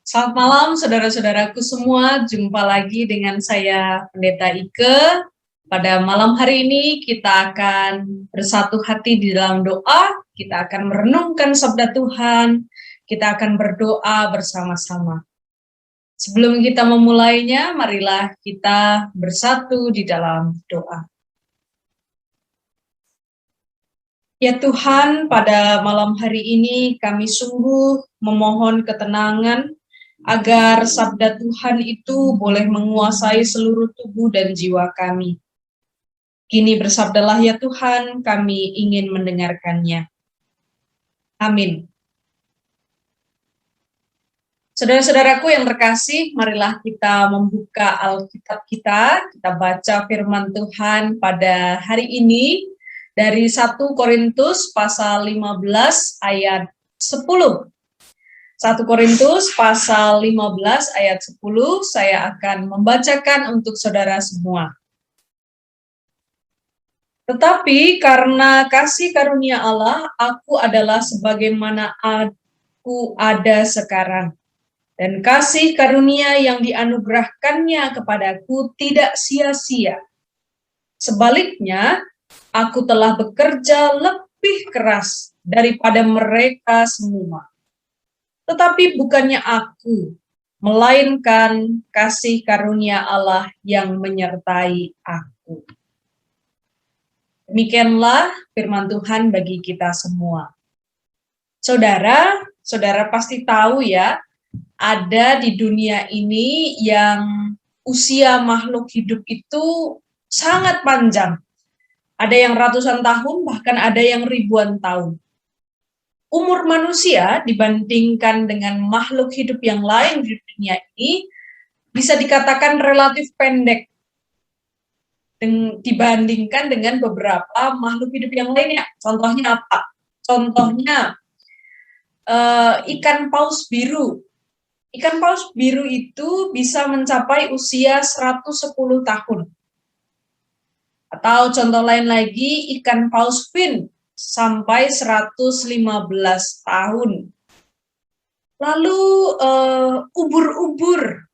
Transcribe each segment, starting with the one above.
Selamat malam saudara-saudaraku semua, jumpa lagi dengan saya Pendeta Ike. Pada malam hari ini kita akan bersatu hati di dalam doa, kita akan merenungkan sabda Tuhan, kita akan berdoa bersama-sama. Sebelum kita memulainya, marilah kita bersatu di dalam doa. Ya Tuhan, pada malam hari ini kami sungguh memohon ketenangan agar sabda Tuhan itu boleh menguasai seluruh tubuh dan jiwa kami. Kini bersabdalah ya Tuhan, kami ingin mendengarkannya. Amin. Saudara-saudaraku yang terkasih, marilah kita membuka Alkitab kita baca firman Tuhan pada hari ini dari 1 Korintus pasal 15 ayat 10. 1 Korintus pasal 15 ayat 10, saya akan membacakan untuk saudara semua. Tetapi karena kasih karunia Allah, aku adalah sebagaimana aku ada sekarang. Dan kasih karunia yang dianugerahkannya kepadaku tidak sia-sia. Sebaliknya, aku telah bekerja lebih keras daripada mereka semua. Tetapi bukannya aku, melainkan kasih karunia Allah yang menyertai aku. Demikianlah firman Tuhan bagi kita semua. Saudara pasti tahu ya, ada di dunia ini yang usia makhluk hidup itu sangat panjang. Ada yang ratusan tahun, bahkan ada yang ribuan tahun. Umur manusia dibandingkan dengan makhluk hidup yang lain di dunia ini bisa dikatakan relatif pendek dibandingkan dengan beberapa makhluk hidup yang lainnya. Contohnya apa? Contohnya ikan paus biru. Ikan paus biru itu bisa mencapai usia 110 tahun. Atau contoh lain lagi, ikan paus fin sampai 115 tahun. Lalu ubur-ubur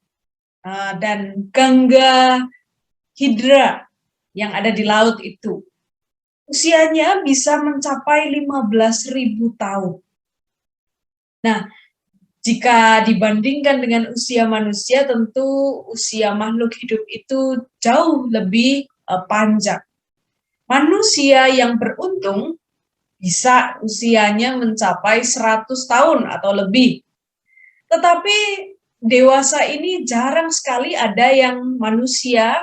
dan gangga hidra yang ada di laut itu, usianya bisa mencapai 15.000 tahun. Nah, jika dibandingkan dengan usia manusia, tentu usia makhluk hidup itu jauh lebih panjang. Manusia yang beruntung bisa usianya mencapai 100 tahun atau lebih. Tetapi dewasa ini jarang sekali ada yang manusia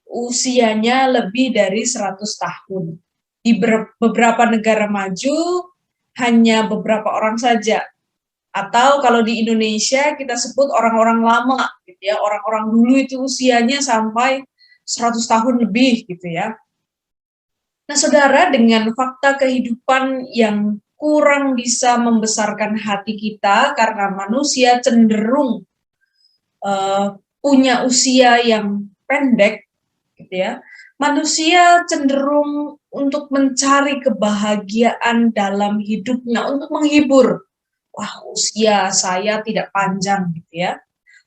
usianya lebih dari 100 tahun. Di beberapa negara maju, hanya beberapa orang saja. Atau kalau di Indonesia kita sebut orang-orang lama, gitu ya. Orang-orang dulu itu usianya sampai 100 tahun lebih, gitu ya. Nah, saudara, dengan fakta kehidupan yang kurang bisa membesarkan hati kita karena manusia cenderung punya usia yang pendek, gitu ya. Manusia cenderung untuk mencari kebahagiaan dalam hidupnya, untuk menghibur. Wah, usia saya tidak panjang gitu ya.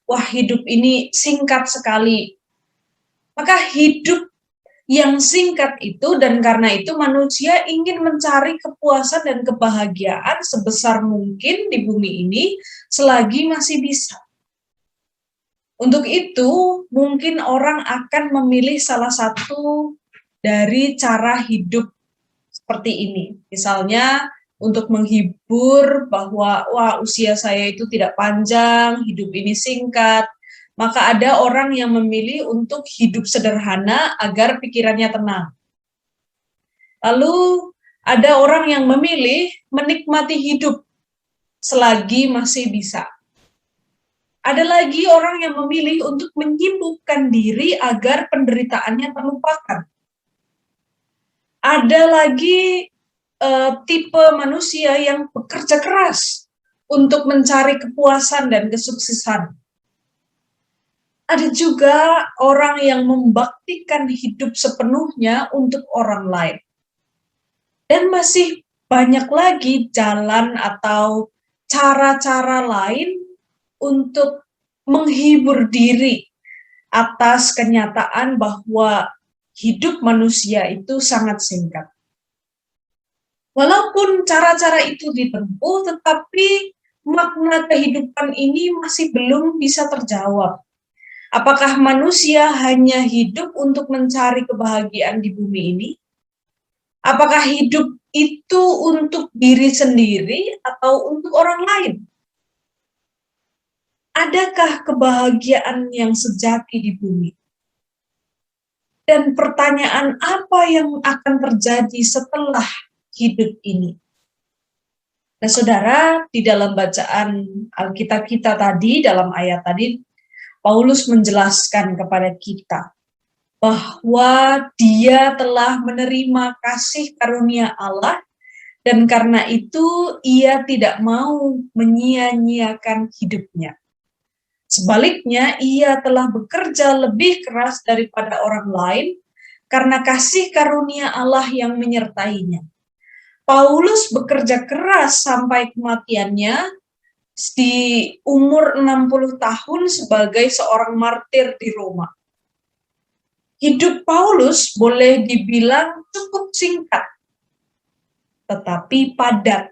Wah, hidup ini singkat sekali. Maka hidup yang singkat itu, dan karena itu manusia ingin mencari kepuasan dan kebahagiaan sebesar mungkin di bumi ini selagi masih bisa. Untuk itu, mungkin orang akan memilih salah satu dari cara hidup seperti ini. Misalnya, untuk menghibur bahwa, wah, usia saya itu tidak panjang, hidup ini singkat, maka ada orang yang memilih untuk hidup sederhana agar pikirannya tenang. Lalu, ada orang yang memilih menikmati hidup selagi masih bisa. Ada lagi orang yang memilih untuk menyibukkan diri agar penderitaannya terlupakan. Ada lagi tipe manusia yang bekerja keras untuk mencari kepuasan dan kesuksesan. Ada juga orang yang membaktikan hidup sepenuhnya untuk orang lain. Dan masih banyak lagi jalan atau cara-cara lain untuk menghibur diri atas kenyataan bahwa hidup manusia itu sangat singkat. Walaupun cara-cara itu ditempuh, tetapi makna kehidupan ini masih belum bisa terjawab. Apakah manusia hanya hidup untuk mencari kebahagiaan di bumi ini? Apakah hidup itu untuk diri sendiri atau untuk orang lain? Adakah kebahagiaan yang sejati di bumi? Dan pertanyaan apa yang akan terjadi setelah hidup ini? Nah, saudara, di dalam bacaan Alkitab kita tadi, dalam ayat tadi, Paulus menjelaskan kepada kita bahwa dia telah menerima kasih karunia Allah, dan karena itu ia tidak mau menyia-nyiakan hidupnya. Sebaliknya, ia telah bekerja lebih keras daripada orang lain karena kasih karunia Allah yang menyertainya. Paulus bekerja keras sampai kematiannya di umur 60 tahun sebagai seorang martir di Roma. Hidup Paulus boleh dibilang cukup singkat, tetapi padat.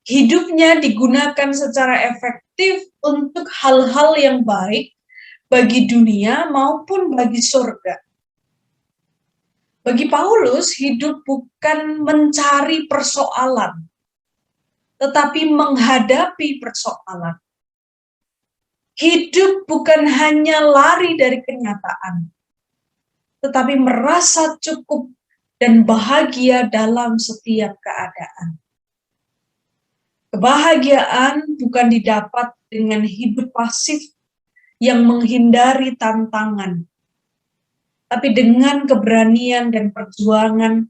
Hidupnya digunakan secara efektif untuk hal-hal yang baik bagi dunia maupun bagi surga. Bagi Paulus, hidup bukan mencari persoalan, tetapi menghadapi persoalan. Hidup bukan hanya lari dari kenyataan, tetapi merasa cukup dan bahagia dalam setiap keadaan. Kebahagiaan bukan didapat dengan hidup pasif yang menghindari tantangan, tapi dengan keberanian dan perjuangan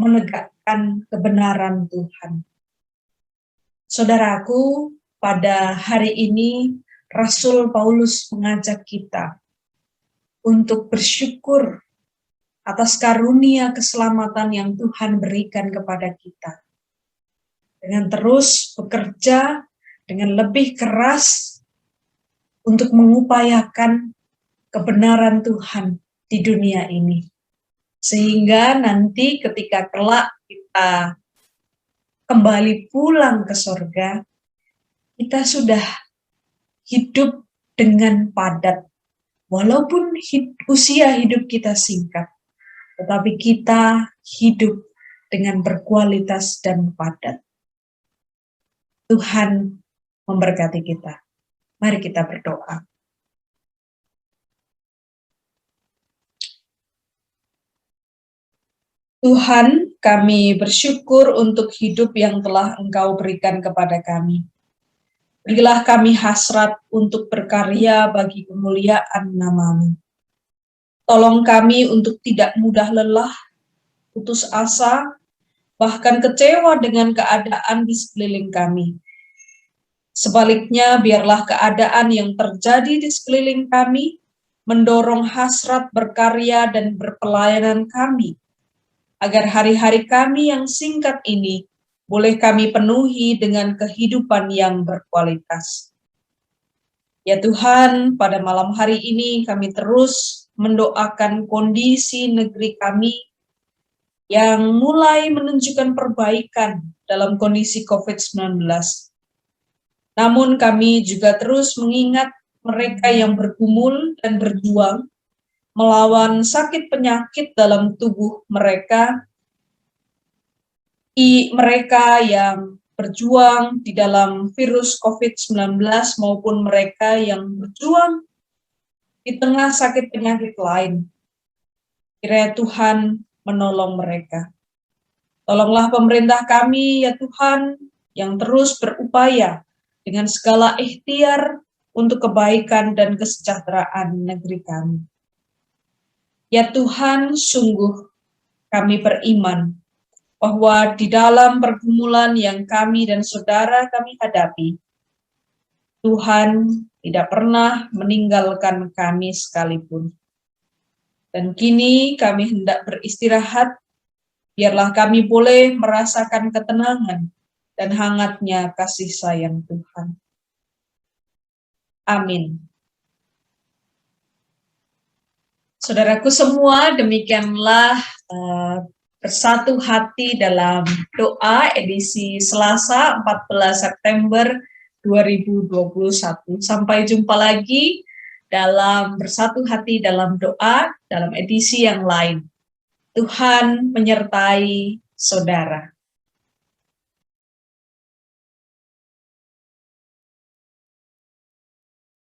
menegakkan kebenaran Tuhan. Saudaraku, pada hari ini Rasul Paulus mengajak kita untuk bersyukur atas karunia keselamatan yang Tuhan berikan kepada kita. Dengan terus bekerja dengan lebih keras untuk mengupayakan kebenaran Tuhan di dunia ini. Sehingga nanti ketika kelak kita kembali pulang ke surga, kita sudah hidup dengan padat. Walaupun usia hidup kita singkat, tetapi kita hidup dengan berkualitas dan padat. Tuhan memberkati kita. Mari kita berdoa. Tuhan, kami bersyukur untuk hidup yang telah Engkau berikan kepada kami. Berilah kami hasrat untuk berkarya bagi kemuliaan nama-Mu. Tolong kami untuk tidak mudah lelah, putus asa, bahkan kecewa dengan keadaan di sekeliling kami. Sebaliknya, biarlah keadaan yang terjadi di sekeliling kami mendorong hasrat berkarya dan berpelayanan kami, agar hari-hari kami yang singkat ini boleh kami penuhi dengan kehidupan yang berkualitas. Ya Tuhan, pada malam hari ini kami terus mendoakan kondisi negeri kami yang mulai menunjukkan perbaikan dalam kondisi COVID-19. Namun kami juga terus mengingat mereka yang bergumul dan berjuang melawan sakit penyakit dalam tubuh mereka, mereka yang berjuang di dalam virus COVID-19 maupun mereka yang berjuang di tengah sakit penyakit lain. Kiranya Tuhan menolong mereka. Tolonglah pemerintah kami, ya Tuhan, yang terus berupaya dengan segala ikhtiar untuk kebaikan dan kesejahteraan negeri kami. Ya Tuhan, sungguh kami beriman bahwa di dalam pergumulan yang kami dan saudara kami hadapi, Tuhan tidak pernah meninggalkan kami sekalipun. Dan kini kami hendak beristirahat, biarlah kami boleh merasakan ketenangan dan hangatnya kasih sayang Tuhan. Amin. Saudaraku semua, demikianlah bersatu hati dalam doa edisi Selasa 14 September 2021. Sampai jumpa lagi dalam bersatu hati dalam doa dalam edisi yang lain. Tuhan menyertai saudara.